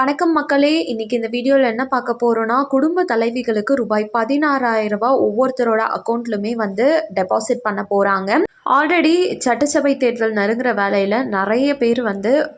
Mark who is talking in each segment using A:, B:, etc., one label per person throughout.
A: வணக்கம் மக்களே! இன்னைக்கு இந்த வீடியோல என்ன பார்க்க போறோம்னா, குடும்ப தலைவிகளுக்கு ரூபாய் 16,000 ஒவ்வொருத்தரோட அக்கவுண்ட்லுமே டெபாசிட் பண்ண போறாங்க. ஆல்ரெடி சட்டசபை தேர்தல் நெருங்குற வேளையில நெறைய பேர்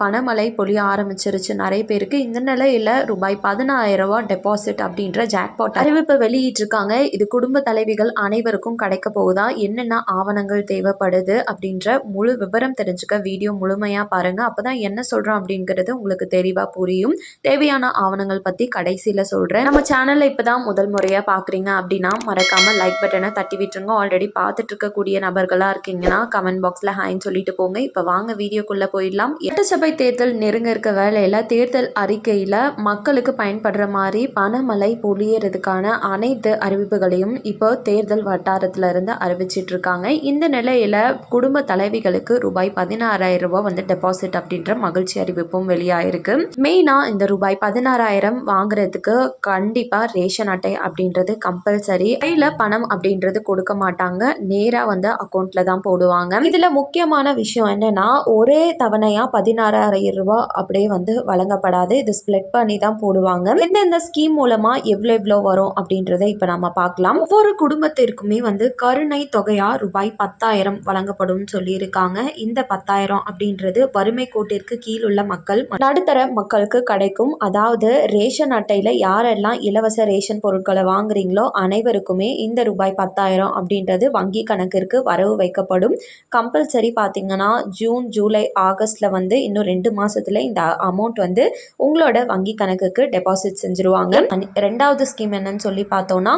A: பணமழை பொழிய ஆரம்பிச்சிருச்சு நெறைய பேருக்கு. இந்த நிலையில ரூபாய் 16,000 டெபாசிட் அப்படின்ற ஜாக்பாட் அறிவிப்பு வெளியிட்டிருக்காங்க. இது குடும்ப தலைவிகள் அனைவருக்கும் கிடைக்க போகுதா? என்னென்ன ஆவணங்கள் தேவைப்படுது? அப்படின்ற முழு விவரம் தெரிஞ்சுக்க வீடியோ முழுமையா பாருங்க. அப்பதான் என்ன சொல்றோம் அப்படிங்கிறது உங்களுக்கு தெளிவா புரியும். தேவையான ஆவணங்கள் பத்தி கடைசியில சொல்றேன். நம்ம சேனல்ல இப்பதான் முதல் முறையா பாக்குறீங்க அப்படின்னா மறக்காம லைக் பட்டனை தட்டி விட்டுருங்க. ஆல்ரெடி பார்த்துட்டு இருக்கக்கூடிய நபர்களா இருக்கீங்கன்னா கமெண்ட் பாக்ஸ்ல ஹாய்ன்னு சொல்லிட்டு போங்க. இப்ப வாங்க வீடியோக்குள்ள போயிடலாம். சட்டசபை தேர்தல் நெருங்க இருக்க வேலையில தேர்தல் அறிக்கையில மக்களுக்கு பயன்படுற மாதிரி பணமழை பொழியறதுக்கான அனைத்து அறிவிப்புகளையும் இப்போ தேர்தல் வட்டாரத்துல இருந்து அறிவிச்சிட்டு இருக்காங்க. இந்த நிலையில குடும்ப தலைவிகளுக்கு ரூபாய் 16,000 டெபாசிட் அப்படின்ற மகிழ்ச்சி அறிவிப்பும் வெளியாயிருக்கு. மெயினா இந்த ரூபாய் 16,000 வாங்குறதுக்கு கண்டிப்பா ரேஷன் அட்டை அப்படின்றது கம்பல்சரி. கையில பணம் அப்படின்றது கொடுக்க மாட்டாங்க. நேரா அக்கௌண்ட்ல தான் போடுவாங்க. இதுல முக்கியமான விஷயம் என்னன்னா, ஒரே தவணையா 16,000 அப்படியே வழங்கப்படாது. இது ஸ்பிளிட் பண்ணி தான் போடுவாங்க. எந்தெந்த ஸ்கீம் மூலமா எவ்வளவு வரும் அப்படின்றத இப்ப நம்ம பார்க்கலாம். ஒவ்வொரு குடும்பத்திற்குமே கருணை தொகையா ரூபாய் 10,000 வழங்கப்படும் சொல்லி இருக்காங்க. இந்த 10,000 அப்படின்றது வறுமை கோட்டிற்கு கீழ் உள்ள மக்கள், நடுத்தர மக்களுக்கு கிடைக்கும். அதாவது ரேஷன் அட்டையில யாரெல்லாம் இலவச ரேஷன் பொருட்களை வாங்குறீங்களோ அனைவருக்குமே இந்த ரூபாய் 10,000 அப்படின்றது வங்கி கணக்கிற்கு வரவு வைக்கப்படும். கம்பல்சரி பார்த்தீங்கன்னா ஜூன், ஜூலை, ஆகஸ்ட்ல இன்னும் 2 மாசத்துல இந்த அமௌண்ட் உங்களோட வங்கி கணக்குக்கு டெபாசிட் செஞ்சிருவாங்க. ரெண்டாவது ஸ்கீம் என்னன்னு சொல்லி பார்த்தோம்னா,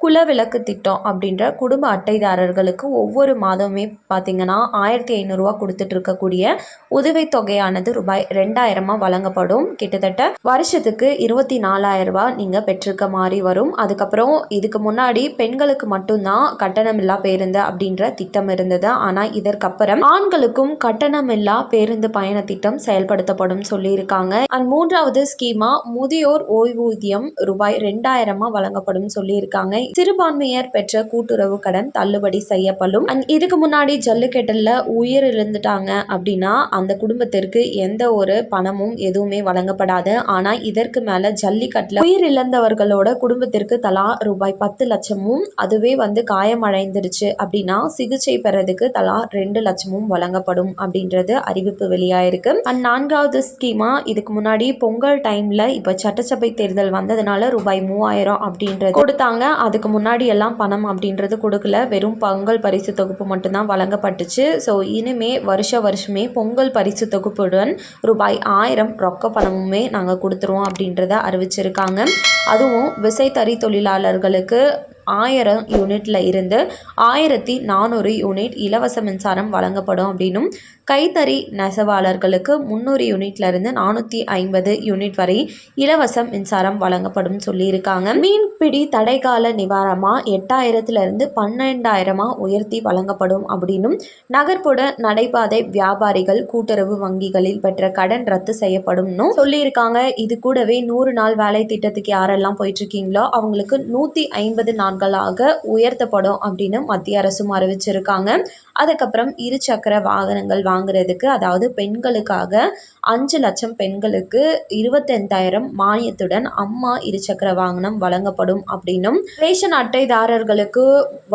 A: குலவிளக்கு திட்டம் அப்படின்ற குடும்ப அட்டைதாரர்களுக்கு ஒவ்வொரு மாதமே பார்த்தீங்கன்னா 1,500 கொடுத்துட்டு இருக்கக்கூடிய உதவித்தொகையானது ரூபாய் 2,000 வழங்கப்படும். கிட்டத்தட்ட வருஷத்துக்கு 24,000 நீங்கள் பெற்றிருக்க மாதிரி வரும். அதுக்கப்புறம் இதுக்கு முன்னாடி பெண்களுக்கு மட்டும்தான் கட்டணமில்லா பேருந்து அப்படின்ற திட்டம் இருந்தது. ஆனால் இதற்கப்புறம் ஆண்களுக்கும் கட்டணமில்லா பேருந்து பயண திட்டம் செயல்படுத்தப்படும் சொல்லியிருக்காங்க. அண்ட் மூன்றாவது ஸ்கீமா முதியோர் ஓய்வூதியம் ரூபாய் 2,000 வழங்கப்படும் சொல்லியிருக்காங்க. சிறுபான்மையர் பெற்ற கூட்டுறவு கடன் தள்ளுபடி செய்யப்படும். அண்ட் இதுக்கு முன்னாடி ஜல்லிக்கட்டுல உயிர் இழந்துட்டாங்க அப்படின்னா அந்த குடும்பத்திற்கு எந்த ஒரு பணமும் எதுவுமே வழங்கப்படாது. ஆனா இதற்கு மேல ஜல்லிக்கட்டுல உயிர் இழந்தவர்களோட குடும்பத்திற்கு தலா ரூபாய் 10 லட்சமும், அதுவே காயமடைந்துருச்சு அப்படின்னா சிகிச்சை பெறதுக்கு தலா 2 லட்சமும் வழங்கப்படும் அப்படின்றது அறிவிப்பு வெளியாயிருக்கு. அண்ட் நான்காவது ஸ்கீமா இதுக்கு முன்னாடி பொங்கல் டைம்ல இப்ப சட்டசபை தேர்தல் வந்ததுனால ரூபாய் 3,000 அப்படின்றது கொடுத்தாங்க. அதுக்கு முன்னாடி எல்லாம் பணம் அப்படின்றது கொடுக்கல, வெறும் பொங்கல் பரிசு தொகுப்பு மட்டும்தான் வழங்கப்பட்டுச்சு. ஸோ இனிமே வருஷமே பொங்கல் பரிசு தொகுப்புடன் ரூபாய் 1,000 ரொக்க பணமுமே நாங்கள் கொடுத்துருவோம் அப்படின்றத அறிவிச்சிருக்காங்க. அதுவும் விசைத்தறி தொழிலாளர்களுக்கு 1000 யூனிட்ல இருந்து 1,400 யூனிட் இலவச மின்சாரம் வழங்கப்படும் அப்படின்னும், கைத்தறி நெசவாளர்களுக்கு 300 யூனிட்ல இருந்து 450 யூனிட் வரை இலவச மின்சாரம் வழங்கப்படும் சொல்லியிருக்காங்க. மீன்பிடி தடைக்கால நிவாரணமா 8,000 இருந்து 12,000 உயர்த்தி வழங்கப்படும் அப்படின்னும், நகர்ப்புற நடைபாதை வியாபாரிகள் கூட்டுறவு வங்கிகளில் பெற்ற கடன் ரத்து செய்யப்படும் சொல்லியிருக்காங்க. இது கூடவே 100 நாள் வேலை திட்டத்துக்கு யாரெல்லாம் போயிட்டு இருக்கீங்களோ அவங்களுக்கு 150 நாட்களாக உயர்த்தப்படும் அப்படின்னு மத்திய அரசும் அறிவிச்சிருக்காங்க. அதுக்கப்புறம் இருசக்கர வாகனங்கள் வாங்குறதுக்கு, அதாவது பெண்களுக்காக 5 லட்சம் பெண்களுக்கு 25,000 மானியத்துடன் அம்மா இருசக்கர வாகனம் வழங்கப்படும் அப்படின்னும், ரேஷன் அட்டைதாரர்களுக்கு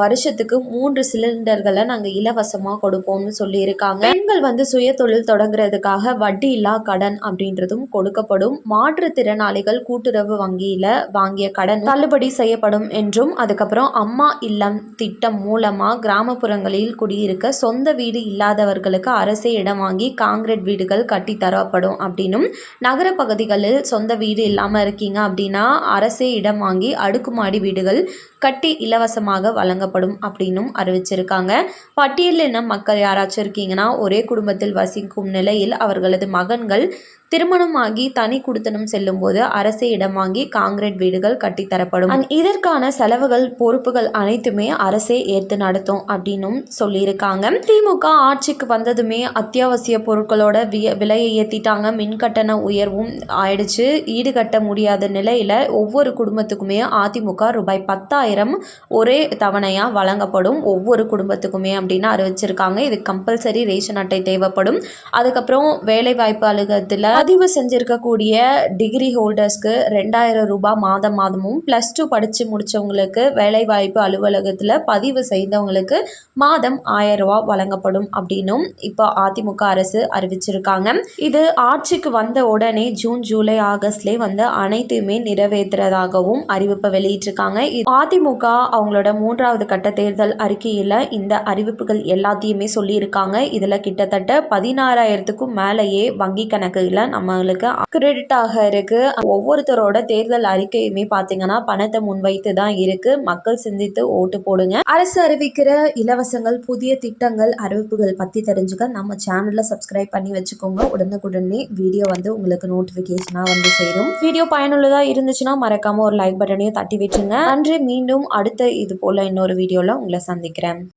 A: வருஷத்துக்கு 3 சிலிண்டர்களை நாங்கள் இலவசமாக கொடுப்போம்னு சொல்லியிருக்காங்க. பெண்கள் சுய தொழில் தொடங்குறதுக்காக வட்டி இல்லா கடன் அப்படின்றதும் கொடுக்கப்படும். மாற்றுத்திறனாளிகள் கூட்டுறவு வங்கியில வாங்கிய கடன் தள்ளுபடி செய்யப்படும் என்றும், அதுக்கப்புறம் அம்மா இல்லம் திட்டம் மூலமா கிராமப்புறங்களில் குடியிருக்க சொந்த வீடு இல்லாதவர்களுக்கு அரசே இடம் வாங்கி காங்கிரீட் வீடுகள் கட்டி தரப்படும் அப்படின்னும், நகர பகுதிகளில் சொந்த வீடு இல்லாம இருக்கீங்க அப்படின்னா அரசே இடம் வாங்கி அடுக்குமாடி வீடுகள் கட்டி இலவசமாக வழங்கப்படும் அப்படின்னும் அறிவிச்சிருக்காங்க. பட்டியலின மக்கள் யாராச்சும் இருக்கீங்கன்னா, ஒரே குடும்பத்தில் வசிக்கும் நிலையில் அவர்களது மகன்கள் திருமணமாகி தனி குடித்தனம் செல்லும் போது அரசே இடம் வாங்கி காங்கிரீட் வீடுகள் கட்டித்தரப்படும். இதற்கான செலவுகள் பொறுப்புகள் அனைத்துமே அரசே ஏற்று நடத்தும் அப்படின்னும் சொல்லியிருக்காங்க. திமுக ஆட்சிக்கு வந்ததுமே அத்தியாவசிய பொருட்களோட விலையை ஏற்றிட்டாங்க. மின்கட்டண உயர்வும் ஆயிடுச்சு. ஈடுகட்ட முடியாத நிலையில ஒவ்வொரு குடும்பத்துக்குமே அதிமுக ரூபாய் 10,000 ஒரே தவணையா வழங்கப்படும் ஒவ்வொரு குடும்பத்துக்குமே அப்படின்னு அறிவிச்சிருக்காங்க. இது கம்பல்சரி ரேஷன் அட்டை தேவைப்படும். அதுக்கப்புறம் வேலைவாய்ப்பு அலுவலகத்தில் பதிவு செஞ்சிருக்கக்கூடிய டிகிரி ஹோல்டர்ஸ்க்கு 2000 ரூபாய் மாதம் மாதமும் +2 படித்து முடித்தவங்களுக்கு வேலைவாய்ப்பு அலுவலகத்தில் பதிவு செய்தவங்களுக்கு மாதம் 1000 ரூபாய் வழங்கப்படும் அப்படின்னும் இப்போ அதிமுக அரசு அறிவிச்சிருக்காங்க. இது ஆட்சிக்கு வந்த உடனே ஜூன் ஜூலை ஆகஸ்ட்லேயே வந்து அனைத்தையுமே நிறைவேற்றுறதாகவும் அறிவிப்பை வெளியிட்டிருக்காங்க. அதிமுக அவங்களோட 3வது கட்ட தேர்தல் அறிக்கையில் இந்த அறிவிப்புகள் எல்லாத்தையுமே சொல்லியிருக்காங்க. இதில் கிட்டத்தட்ட 16,000க்கும் மேலேயே வங்கி கணக்குல நம்மளுக்கு கிரெடிட் ஆக இருக்கு. ஒவ்வொருத்தரோட தேர்தல் அறிக்கையுமே பார்த்தீங்கன்னா பணத்தை முன்வைத்து தான் இருக்கு. மக்கள் சிந்தித்து ஓட்டு போடுங்க. அரசு அறிவிக்கிற இலவசங்கள், புதிய திட்டங்கள், அறிவிப்புகள் பற்றி தெரிஞ்சுக்க நம்ம சேனலை சப்ஸ்கிரைப் பண்ணி வச்சுக்கோங்க. உடனுக்குடனே வீடியோ வந்து உங்களுக்கு நோட்டிஃபிகேஷனாக வந்து சேரும். வீடியோ பயனுள்ளதாக இருந்துச்சுன்னா மறக்காம ஒரு லைக் பட்டனையும் தட்டி விட்டுருங்க. நன்றி. மீண்டும் அடுத்த இது போல இன்னொரு வீடியோவில் உங்களை சந்திக்கிறேன்.